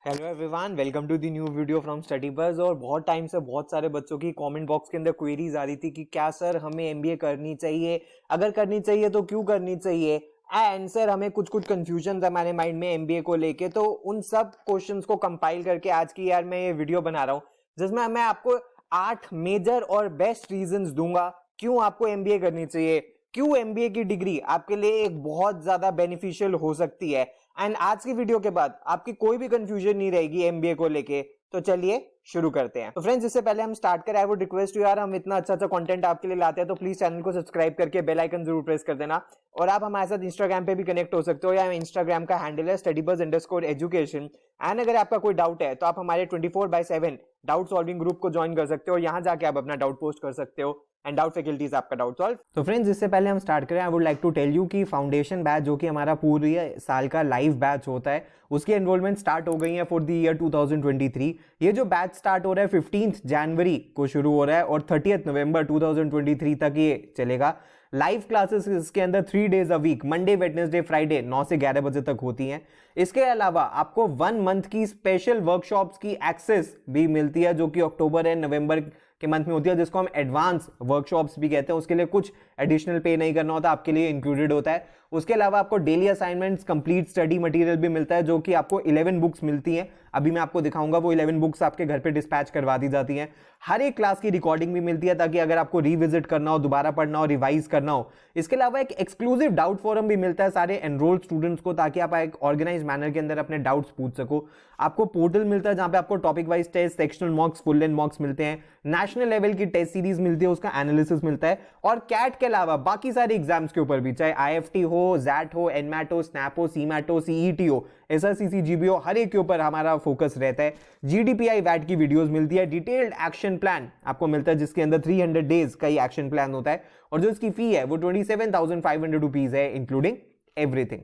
Hello everyone, welcome to the new video from Study Buzz. और बहुत time से बहुत सारे बच्चों की कमेंट बॉक्स के अंदर क्वेरीज आ रही थी कि क्या सर हमें एमबीए करनी चाहिए, अगर करनी चाहिए तो क्यों करनी चाहिए, एंड सर हमें कुछ कंफ्यूजन है हमारे माइंड में एमबीए को लेके। तो उन सब क्वेश्चंस को कंपाइल करके आज की मैं ये वीडियो बना रहा हूँ, जिसमें मैं आपको 8 मेजर और बेस्ट रीजंस दूंगा क्यों आपको एमबीए करनी चाहिए, क्यों एमबीए की डिग्री आपके लिए एक बहुत ज्यादा बेनिफिशियल हो सकती है। एंड आज की वीडियो के बाद आपकी कोई भी कंफ्यूजन नहीं रहेगी एमबीए को लेके। तो चलिए शुरू करते हैं। तो फ्रेंड्स, इससे पहले हम स्टार्ट करें, आई वुड रिक्वेस्ट यू यार, हम इतना अच्छा कंटेंट आपके लिए लाते हैं तो प्लीज चैनल को सब्सक्राइब करके बेल आइकन जरूर प्रेस कर देना। और आप हमारे साथ इंस्टाग्राम पे भी कनेक्ट हो सकते हो, या इंस्टाग्राम का हैंडल है studybuzz_education। एंड अगर आपका कोई डाउट है तो आप हमारे 24/7 डाउट सॉल्विंग ग्रुप को ज्वाइन कर सकते हो, यहां जाके आप अपना डाउट पोस्ट कर सकते हो एंड डाउट फैकल्टीज आपका डाउट सॉल्व। तो फ्रेंड्स, इससे पहले हम स्टार्ट करें, I would like to tell you कि फाउंडेशन बैच जो कि हमारा पूरी साल का लाइव बैच होता है, उसकी एनरोलमेंट स्टार्ट हो गई है फॉर द ईयर 2023। ये जो बैच स्टार्ट हो रहा है 15 जनवरी को शुरू हो रहा है और 30 नवंबर 2023 तक ये चलेगा। लाइव क्लासेस इसके अंदर 3 days a week, Monday Wednesday Friday 9 से 11 बजे तक होती हैं। इसके अलावा आपको 1 मंथ की स्पेशल वर्कशॉप्स की एक्सेस भी मिलती है, जो कि अक्टूबर एंड नवंबर के मंथ में होती है, जिसको हम एडवांस वर्कशॉप्स भी कहते हैं। उसके लिए कुछ एडिशनल पे नहीं करना होता, आपके लिए इंक्लूडेड होता है। उसके अलावा आपको daily assignments, complete study material भी मिलता है, जो कि आपको 11 बुक्स मिलती हैं। अभी मैं आपको दिखाऊंगा, वो 11 बुक्स आपके घर पे डिस्पैच करवा दी जाती हैं। हर एक क्लास की रिकॉर्डिंग भी मिलती है, ताकि अगर आपको रिविजिट करना हो, दोबारा पढ़ना हो, रिवाइज करना हो। इसके अलावा एक एक्सक्लूसिव डाउट फोरम भी मिलता है सारे एनरोल्ड स्टूडेंट्स को, ताकि आप एक ऑर्गेनाइज मैनर के अंदर अपने डाउट्स पूछ सको। आपको पोर्टल मिलता है जहां पे आपको topic wise test, sectional mocks, full length mocks मिलते हैं, नेशनल लेवल की टेस्ट सीरीज मिलती है, उसका एनालिसिस मिलता है। और कैट के अलावा बाकी सारे एग्जाम्स के ऊपर भी, चाहे आईएफटी हो, जैट हो, एनमैट हो, स्नैप हो, सीमैट हो, सीईटी हो, एसआरसीसी, जीबी हो, हर एक के ऊपर हमारा फोकस रहता है। जीडीपीआई वैट की वीडियोस मिलती है, डिटेल्ड एक्शन प्लान आपको मिलता है, जिसके अंदर 300 डेज का ही एक्शन प्लान होता है। और जो इसकी फी है वो 27,500 रुपीज है, इंक्लूडिंग एवरीथिंग।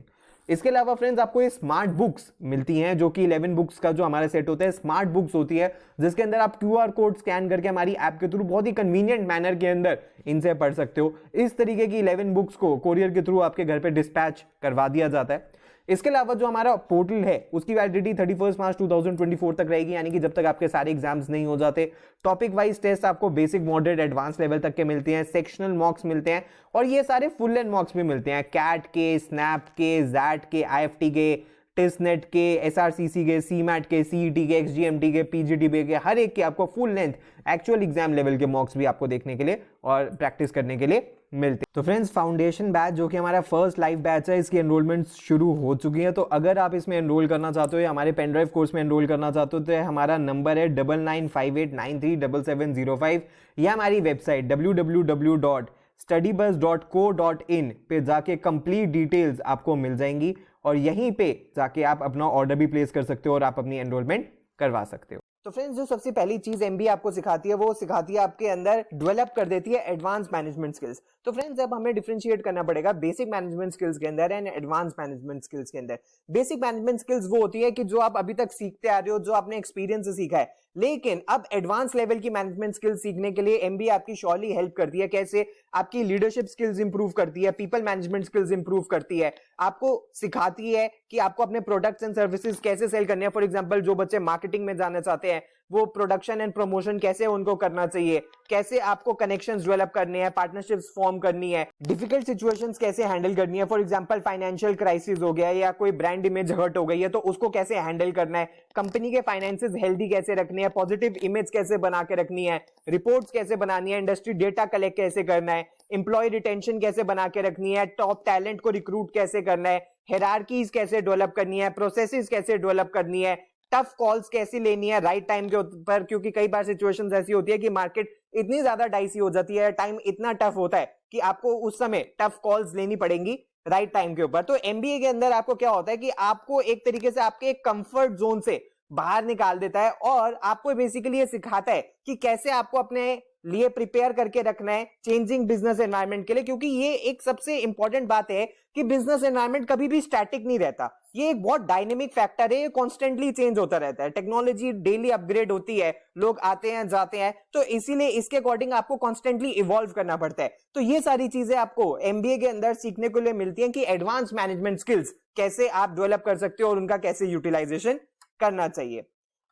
इसके अलावा फ्रेंड्स, आपको ये स्मार्ट बुक्स मिलती हैं, जो कि 11 बुक्स का जो हमारा सेट होता है, स्मार्ट बुक्स होती है, जिसके अंदर आप क्यूआर कोड स्कैन करके हमारी ऐप के थ्रू बहुत ही कन्वीनियंट मैनर के अंदर इनसे पढ़ सकते हो। इस तरीके की 11 बुक्स को कोरियर के थ्रू आपके घर पे डिस्पैच करवा दिया जाता है। इसके अलावा जो हमारा पोर्टल है, उसकी वैलिडिटी 31 मार्च 2024 तक रहेगी, यानी कि जब तक आपके सारे एग्जाम्स नहीं हो जाते। टॉपिक वाइज टेस्ट आपको बेसिक, मॉडरेट, एडवांस लेवल तक के मिलते हैं, सेक्शनल मॉक्स मिलते हैं, और ये सारे फुल लेंथ मॉक्स भी मिलते हैं, कैट के, स्नैप के, जैट के, आईएफटी के, टेस्टनेट के, एसआरसीसी के, सीमैट के, सीईटी के, एक्सजीएमटी के, पीजीडीबी के, हर एक के आपको full length actual exam level के मॉक्स भी आपको देखने के लिए और प्रैक्टिस करने के लिए मिलते हैं। तो फ्रेंड्स, फाउंडेशन बैच जो कि हमारा फर्स्ट लाइव बैच है, इसकी एनरोलमेंट शुरू हो चुकी है। तो अगर आप इसमें एनरोल करना चाहते हो या हमारे पेनड्राइव कोर्स में एनरोल करना चाहते हो, तो हमारा नंबर है 9958937705, या हमारी वेबसाइट www.studybuzz.co.in पे जाके कंप्लीट डिटेल्स आपको मिल जाएंगी, और यहीं पे जाके आप अपना ऑर्डर भी प्लेस कर सकते हो और आप अपनी एनरोलमेंट करवा सकते हो। तो फ्रेंड्स, जो सबसे पहली चीज एमबीए आपको सिखाती है, वो सिखाती है आपके अंदर, डेवलप कर देती है एडवांस मैनेजमेंट स्किल्स। तो फ्रेंड्स, अब हमें डिफरेंशिएट करना पड़ेगा बेसिक मैनेजमेंट स्किल्स के अंदर एंड एडवांस मैनेजमेंट स्किल्स के अंदर। बेसिक मैनेजमेंट स्किल्स वो होती है कि जो आप अभी तक सीखते आ रहे हो, जो आपने एक्सपीरियंस से सीखा है। लेकिन अब एडवांस लेवल की मैनेजमेंट स्किल्स सीखने के लिए एमबीए आपकी श्योरली हेल्प करती है। कैसे? आपकी लीडरशिप स्किल्स इंप्रूव करती है, पीपल मैनेजमेंट स्किल्स इंप्रूव करती है, आपको सिखाती है कि आपको अपने प्रोडक्ट्स एंड सर्विसेज कैसे सेल करने हैं। फॉर एग्जांपल, जो बच्चे मार्केटिंग में जाना चाहते हैं, वो प्रोडक्शन एंड प्रमोशन कैसे उनको करना चाहिए, कैसे आपको कनेक्शंस डेवलप करने हैं, पार्टनरशिप्स फॉर्म करनी है, डिफिकल्ट सिचुएशंस कैसे हैंडल करनी है। फॉर एग्जांपल, फाइनेंशियल क्राइसिस हो गया या कोई ब्रांड इमेज हर्ट हो गई है, तो उसको कैसे हैंडल करना है, कंपनी के फाइनेंसेस हेल्दी कैसे रखनी है, पॉजिटिव इमेज कैसे बना के रखनी है, रिपोर्ट्स कैसे बनानी है, इंडस्ट्री डेटा कलेक्ट कैसे करना है, एम्प्लॉय रिटेंशन कैसे बना के रखनी है, टॉप टैलेंट को रिक्रूट कैसे करना है, हायरार्कीज कैसे डेवलप करनी है, प्रोसेसेस कैसे डेवलप करनी है, टफ कॉल्स कैसी लेनी है राइट टाइम के ऊपर, क्योंकि कई बार सिचुएशंस ऐसी होती है कि मार्केट इतनी ज्यादा डाइसी हो जाती है, टाइम इतना टफ होता है कि आपको उस समय टफ कॉल्स लेनी पड़ेंगी राइट टाइम के ऊपर। तो एमबीए के अंदर आपको क्या होता है कि आपको एक तरीके से आपके एक कंफर्ट जोन से बाहर निकाल देता है, और आपको बेसिकली ये सिखाता है कि कैसे आपको अपने लिए प्रिपेयर करके रखना है चेंजिंग बिजनेस एनवायरनमेंट के लिए। क्योंकि ये एक सबसे इंपॉर्टेंट बात है कि बिजनेस एनवायरनमेंट कभी भी स्टैटिक नहीं रहता, ये एक बहुत डायनेमिक फैक्टर है, ये कॉन्स्टेंटली चेंज होता रहता है, टेक्नोलॉजी डेली अपग्रेड होती है, लोग आते हैं जाते हैं, तो इसीलिए इसके अकॉर्डिंग आपको कॉन्स्टेंटली इवॉल्व करना पड़ता है। तो ये सारी चीजें आपको एमबीए के अंदर सीखने को लिए मिलती हैं कि एडवांस मैनेजमेंट स्किल्स कैसे आप डेवलप कर सकते हो और उनका कैसे यूटिलाइजेशन करना चाहिए।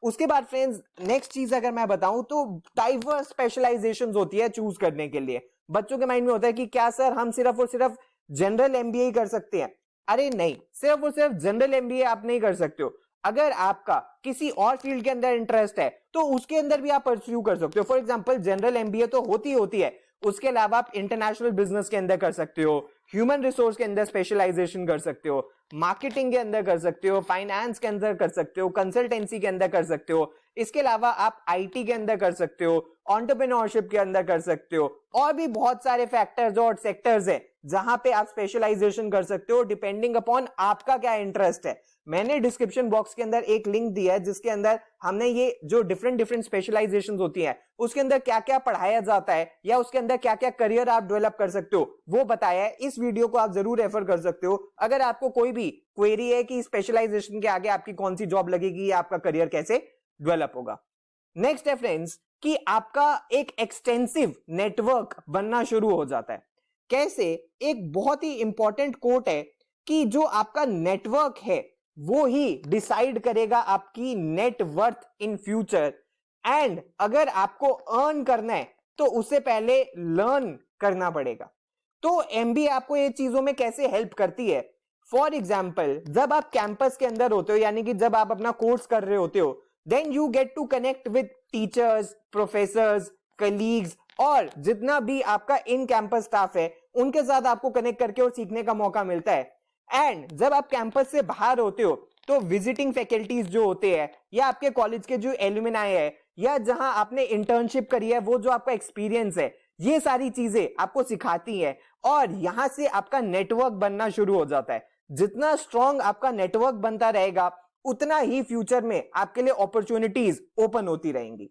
उसके बाद फ्रेंड्स नेक्स्ट चीज अगर मैं बताऊं तो डाइवर्स स्पेशलाइजेशंस होती है चूज करने के लिए। बच्चों के माइंड में होता है कि क्या सर हम सिर्फ और सिर्फ जनरल एमबीए ही कर सकते हैं। अरे नहीं, सिर्फ और सिर्फ जनरल एमबीए आप नहीं कर सकते हो। अगर आपका किसी और फील्ड के अंदर इंटरेस्ट है तो उसके अंदर भी आप परस्यू कर सकते हो। फॉर एग्जांपल जनरल एमबीए तो होती है, उसके अलावा आप इंटरनेशनल बिजनेस के अंदर कर सकते हो, ह्यूमन रिसोर्स के अंदर स्पेशलाइजेशन कर सकते हो, मार्केटिंग के अंदर कर सकते हो, फाइनेंस के अंदर कर सकते हो, कंसल्टेंसी के अंदर कर सकते हो। इसके अलावा आप आईटी के अंदर कर सकते हो, एंटरप्रेन्योरशिप के अंदर कर सकते हो, और भी बहुत सारे फैक्टर्स और सेक्टर्स हैं जहां पे आप स्पेशलाइजेशन कर सकते हो डिपेंडिंग अपॉन आपका क्या इंटरेस्ट है। मैंने डिस्क्रिप्शन बॉक्स के अंदर एक लिंक दिया है जिसके अंदर हमने ये जो डिफरेंट स्पेशलाइजेशंस होती हैं उसके अंदर क्या क्या पढ़ाया जाता है या उसके अंदर क्या क्या करियर आप डेवलप कर सकते हो वो बताया है। इस वीडियो को आप जरूर रेफर कर सकते हो अगर आपको कोई भी क्वेरी है कि स्पेशलाइजेशन के आगे आपकी कौन सी जॉब लगेगी या आपका करियर कैसे डेवलप होगा। नेक्स्ट है फ्रेंड्स कि आपका एक एक्सटेंसिव नेटवर्क बनना शुरू हो जाता है। कैसे? एक बहुत ही इंपॉर्टेंट कोट है कि जो आपका नेटवर्क है वो ही डिसाइड करेगा आपकी net worth in future. And अगर आपको अर्न करना है तो उससे पहले लर्न करना पड़ेगा। तो एमबीए आपको ये चीजों में कैसे हेल्प करती है? फॉर एग्जाम्पल जब आप कैंपस के अंदर होते हो यानी कि जब आप अपना कोर्स कर रहे होते हो then you get to connect with teachers, professors, colleagues और जितना भी आपका इन कैंपस स्टाफ है उनके साथ आपको कनेक्ट करके और सीखने का मौका मिलता है। एंड जब आप कैंपस से बाहर होते हो तो विजिटिंग फैकल्टीज जो होते हैं या आपके कॉलेज के जो एलुमनाई है या जहां आपने इंटर्नशिप करी है वो जो आपका एक्सपीरियंस है ये सारी चीजें आपको सिखाती है और यहां से आपका नेटवर्क बनना शुरू हो जाता है। जितना स्ट्रॉन्ग आपका नेटवर्क बनता रहेगा उतना ही फ्यूचर में आपके लिए अपॉर्चुनिटीज ओपन होती रहेंगी।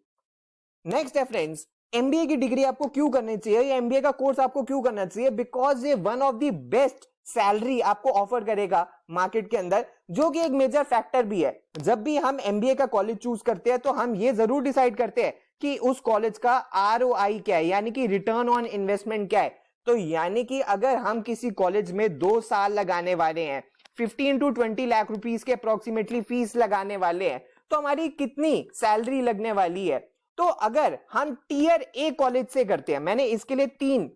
नेक्स्ट है फ्रेंड्स एमबीए की डिग्री आपको क्यों करनी चाहिए या एमबीए का कोर्स आपको क्यों करना चाहिए? बिकॉज ये one of the best salary आपको ऑफर करेगा मार्केट के अंदर, जो कि एक मेजर फैक्टर भी है। जब भी हम एमबीए का कॉलेज चूज करते हैं तो हम ये जरूर डिसाइड करते हैं कि उस कॉलेज का आरओआई क्या है यानी कि रिटर्न ऑन इन्वेस्टमेंट क्या है। तो यानी कि अगर हम किसी कॉलेज में 2 साल लगाने वाले हैं 15 to 20 लाख रुपीस के अप्रोक्सीमेटली फीस लगाने वाले हैं तो हमारी कितनी सैलरी लगने वाली है। तो अगर हम टीयर ए कॉलेज से करते हैं, मैंने इसके लिए 3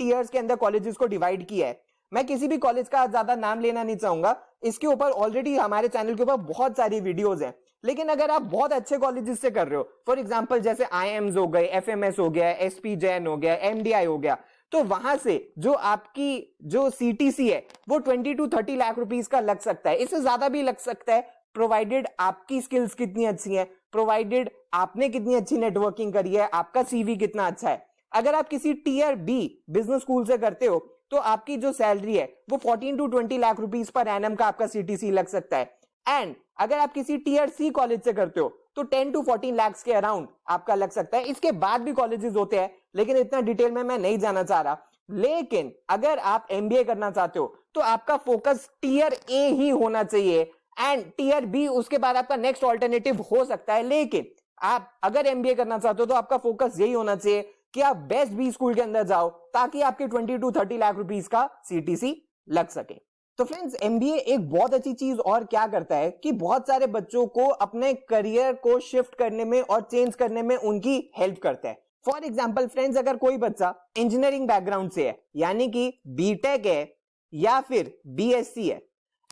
टीयर्स के अंदर कॉलेजेस को डिवाइड किया है। मैं किसी भी कॉलेज का ज्यादा नाम लेना नहीं चाहूंगा, इसके ऊपर ऑलरेडी हमारे चैनल के ऊपर बहुत सारी वीडियोस हैं। लेकिन अगर आप बहुत अच्छे कॉलेजेस से कर रहे हो फॉर एग्जांपल जैसे आईएम्स हो गए, एफएमएस हो गया, एसपी जैन हो गया, एमडीआई हो गया, तो वहां से जो आपकी जो सीटीसी है वो 20 to 30 लाख रुपीस का लग सकता है, इससे ज्यादा भी लग सकता है प्रोवाइडेड आपकी स्किल्स कितनी अच्छी हैं, प्रोवाइडेड आपने कितनी अच्छी नेटवर्किंग करी है, आपका सीवी कितना अच्छा है। अगर आप किसी टीयर बी बिजनेस स्कूल से करते हो तो आपकी जो सैलरी है वो 14 to 20 lakh rupees per annum का आपका सीटीसी लग सकता है। एंड अगर आप किसी टीयर सी कॉलेज से करते हो तो 10 to 14 लाख के अराउंड आपका लग सकता है। इसके बाद भी कॉलेजेस होते हैं लेकिन इतना डिटेल में मैं नहीं जाना चाह रहा। लेकिन अगर आप एमबीए करना चाहते हो तो आपका फोकस टीयर ए ही होना चाहिए एंड टीयर बी उसके बाद आपका नेक्स्ट ऑल्टरनेटिव हो सकता है। लेकिन आप अगर एमबीए करना चाहते हो तो आपका फोकस यही होना चाहिए कि आप बेस्ट बी स्कूल के अंदर जाओ ताकि आपके 20 to 30 लाख रुपीस का सीटीसी लग सके। तो फ्रेंड्स एमबीए एक बहुत अच्छी चीज और क्या करता है कि बहुत सारे बच्चों को अपने करियर को शिफ्ट करने में और चेंज करने में उनकी हेल्प करता है। फॉर एग्जाम्पल फ्रेंड्स अगर कोई बच्चा इंजीनियरिंग बैकग्राउंड से है यानी कि बीटेक है या फिर बीएससी है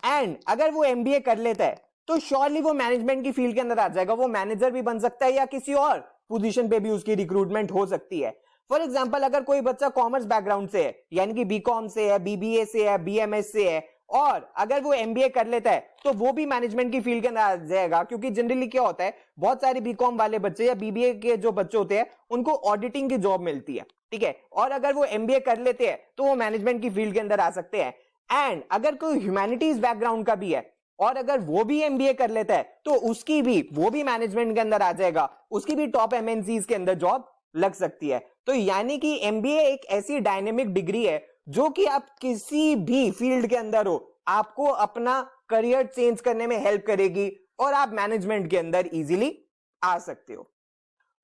एंड अगर वो एमबीए कर लेता है तो श्योरली वो मैनेजमेंट की फील्ड के अंदर आ जाएगा, वो मैनेजर भी बन सकता है या किसी और पोजीशन पे भी उसकी रिक्रूटमेंट हो सकती है। फॉर एग्जांपल अगर कोई बच्चा कॉमर्स बैकग्राउंड से है यानी कि बीकॉम से है, बीबीए से है, बीएमएस से है और अगर वो एमबीए कर लेता है तो वो भी मैनेजमेंट की फील्ड के अंदर आ जाएगा। क्योंकि जनरली क्या होता है बहुत सारे बीकॉम वाले बच्चे या बीबीए के जो बच्चे होते हैं उनको ऑडिटिंग की जॉब मिलती है, ठीक है, और अगर वो एमबीए कर लेते हैं तो वो मैनेजमेंट की फील्ड के अंदर आ सकते हैं। एंड अगर कोई ह्यूमैनिटीज बैकग्राउंड का भी है और अगर वो भी एमबीए कर लेता है तो उसकी भी वो भी मैनेजमेंट के अंदर आ जाएगा, उसकी भी टॉप एमएनसीज के अंदर जॉब लग सकती है। तो यानी कि एमबीए एक ऐसी डायनेमिक डिग्री है जो कि आप किसी भी फील्ड के अंदर हो आपको अपना करियर चेंज करने में हेल्प करेगी और आप मैनेजमेंट के अंदर इजीली आ सकते हो।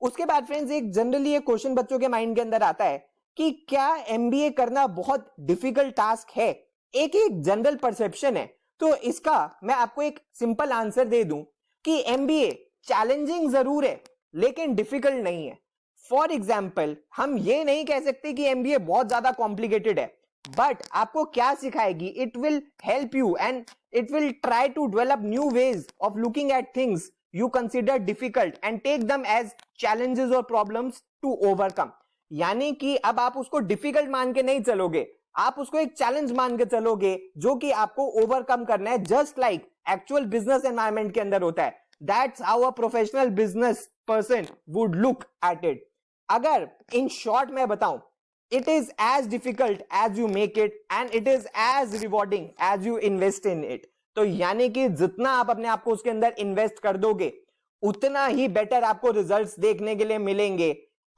उसके बाद फ्रेंड्स एक जनरली एक क्वेश्चन बच्चों के माइंड के अंदर आता है कि क्या एमबीए करना बहुत डिफिकल्ट टास्क है? एक जनरल परसेप्शन है। तो इसका मैं आपको एक सिंपल आंसर दे दूं कि एमबीए चैलेंजिंग जरूर है लेकिन डिफिकल्ट नहीं है। फॉर एग्जाम्पल, हम ये नहीं कह सकते कि एमबीए बहुत ज्यादा कॉम्प्लिकेटेड है, बट आपको क्या सिखाएगी, it will help you and it will try to develop new ways of looking at things you consider difficult and take them as challenges or problems to overcome। यानी कि अब आप उसको डिफिकल्ट मान के नहीं चलोगे, आप उसको एक चैलेंज मान के चलोगे जो कि आपको ओवरकम करना है, just like actual business environment के अंदर होता है। That's how a professional business person would look at it. अगर इन शॉर्ट मैं बताऊं, it is as difficult as you make it and it is as rewarding as you invest in it. तो यानी कि जितना आप अपने आप को उसके अंदर इन्वेस्ट कर दोगे उतना ही बेटर आपको रिजल्ट्स देखने के लिए मिलेंगे,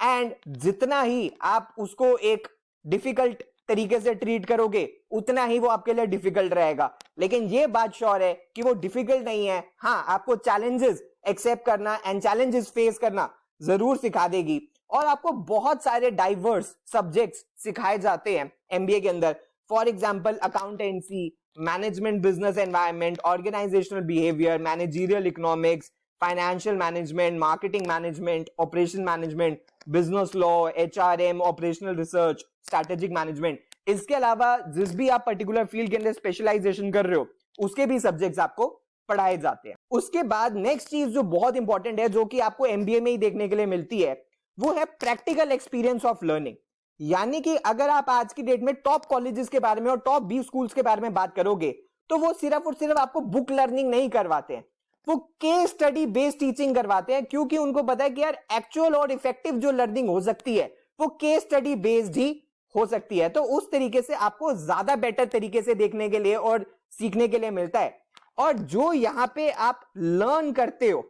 एंड जितना ही आप उसको एक डिफिकल्ट तरीके से ट्रीट करोगे उतना ही वो आपके लिए डिफिकल्ट रहेगा। लेकिन ये बात श्योर है कि वो डिफिकल्ट नहीं है। हाँ, आपको चैलेंजेस एक्सेप्ट करना एंड चैलेंजेस फेस करना जरूर सिखा देगी, और आपको बहुत सारे डाइवर्स सब्जेक्ट्स सिखाए जाते हैं एमबीए के अंदर। For example, accountancy, management, business environment, organisational behaviour, managerial economics, financial management, marketing management, operation management, business law, HRM, operational research, strategic management. इसके अलावा जिस भी आप पर्टिकुलर फील्ड के अंदर स्पेशलाइजेशन कर रहे हो उसके भी सब्जेक्ट्स आपको पढ़ाए जाते हैं। उसके बाद नेक्स्ट चीज जो बहुत इंपॉर्टेंट है, जो कि आपको एमबीए में ही देखने के लिए मिलती है, वो है प्रैक्टिकल एक्सपीरियंस ऑफ लर्निंग। यानी कि अगर आप आज की डेट में टॉप कॉलेजेस के बारे में और टॉप 20 स्कूल्स के बारे में बात करोगे तो वो सिर्फ और सिर्फ आपको बुक लर्निंग नहीं करवाते हैं, वो केस स्टडी बेस्ड टीचिंग करवाते हैं, क्योंकि उनको पता है कि यार एक्चुअल और इफेक्टिव जो लर्निंग हो सकती है वो केस स्टडी बेस्ड ही हो सकती है। तो उस तरीके से आपको ज्यादा बेटर तरीके से देखने के लिए और सीखने के लिए मिलता है, और जो यहाँ पे आप लर्न करते हो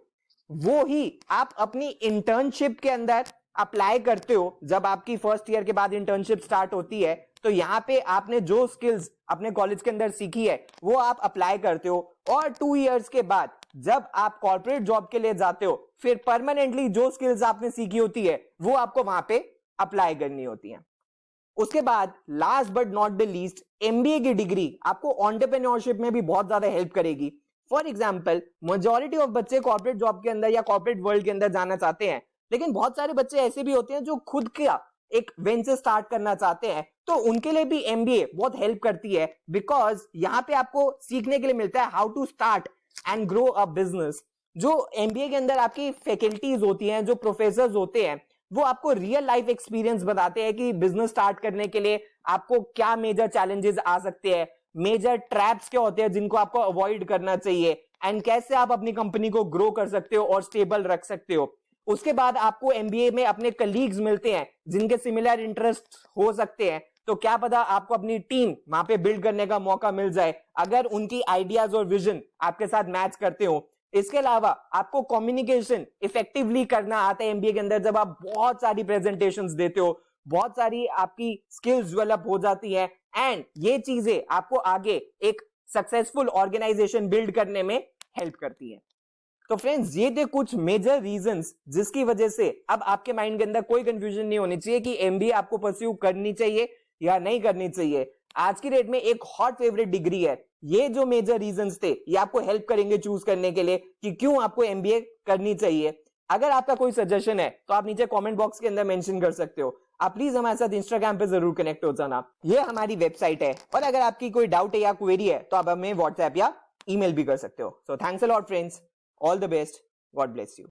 वो ही आप अपनी इंटर्नशिप के अंदर अप्लाई करते हो। जब आपकी फर्स्ट ईयर के बाद इंटर्नशिप स्टार्ट होती है तो यहाँ पे आपने जो स्किल्स अपने कॉलेज के अंदर सीखी है वो आप अप्लाई करते हो, और 2 इयर्स के बाद जब आप कॉर्पोरेट जॉब के लिए जाते हो फिर परमानेंटली जो स्किल्स आपने सीखी होती है वो आपको वहां पे अप्लाई करनी होती है। उसके बाद last but not the least, MBA की डिग्री आपको एंटरप्रेन्योरशिप में भी बहुत ज्यादा हेल्प करेगी। फॉर एग्जाम्पल, मेजॉरिटी ऑफ बच्चे कॉर्पोरेट जॉब के अंदर या कॉर्पोरेट वर्ल्ड के अंदर जाना चाहते हैं, लेकिन बहुत सारे बच्चे ऐसे भी होते हैं जो खुद का एक वेंचर स्टार्ट करना चाहते हैं, तो उनके लिए भी एमबीए बहुत हेल्प करती है, बिकॉज यहाँ पे आपको सीखने के लिए मिलता है how to start and grow a business. जो एमबीए के अंदर आपकी फैकल्टीज होती हैं, जो प्रोफेसर्स होते हैं, वो आपको रियल लाइफ एक्सपीरियंस बताते हैं कि बिजनेस स्टार्ट करने के लिए आपको क्या मेजर चैलेंजेस आ सकते हैं, मेजर ट्रैप्स क्या होते हैं जिनको आपको अवॉइड करना चाहिए, एंड कैसे आप अपनी कंपनी को ग्रो कर सकते हो और स्टेबल रख सकते हो। उसके बाद आपको एमबीए में अपने कलीग्स मिलते हैं जिनके सिमिलर इंटरेस्ट हो सकते हैं, तो क्या पता आपको अपनी टीम वहां पे बिल्ड करने का मौका मिल जाए अगर उनकी आइडियाज और विजन आपके साथ मैच करते हो। इसके अलावा आपको कम्युनिकेशन इफेक्टिवली करना आता है एमबीए के अंदर, जब आप बहुत सारी प्रेजेंटेशंस देते हो, बहुत सारी आपकी स्किल्स डेवलप हो जाती है, एंड ये चीजें आपको आगे एक सक्सेसफुल ऑर्गेनाइजेशन बिल्ड करने में हेल्प करती है। तो फ्रेंड्स, ये थे कुछ मेजर रीजंस जिसकी वजह से अब आपके माइंड के अंदर कोई कंफ्यूजन नहीं होनी चाहिए कि एमबीए आपको परस्यू करनी चाहिए या नहीं करनी चाहिए। आज की डेट में एक हॉट फेवरेट डिग्री है। ये जो मेजर रीजंस थे ये आपको हेल्प करेंगे चूज करने के लिए कि क्यों आपको एमबीए करनी चाहिए। अगर आपका कोई सजेशन है तो आप नीचे कमेंट बॉक्स के अंदर मेंशन कर सकते हो। आप प्लीज हमारे साथ इंस्टाग्राम पे जरूर कनेक्ट हो जाना, ये हमारी वेबसाइट है, और अगर आपकी कोई डाउट है या क्वेरी है तो आप हमें व्हाट्सएप या ईमेल भी कर सकते हो। So thanks a lot friends, all the best, God bless you.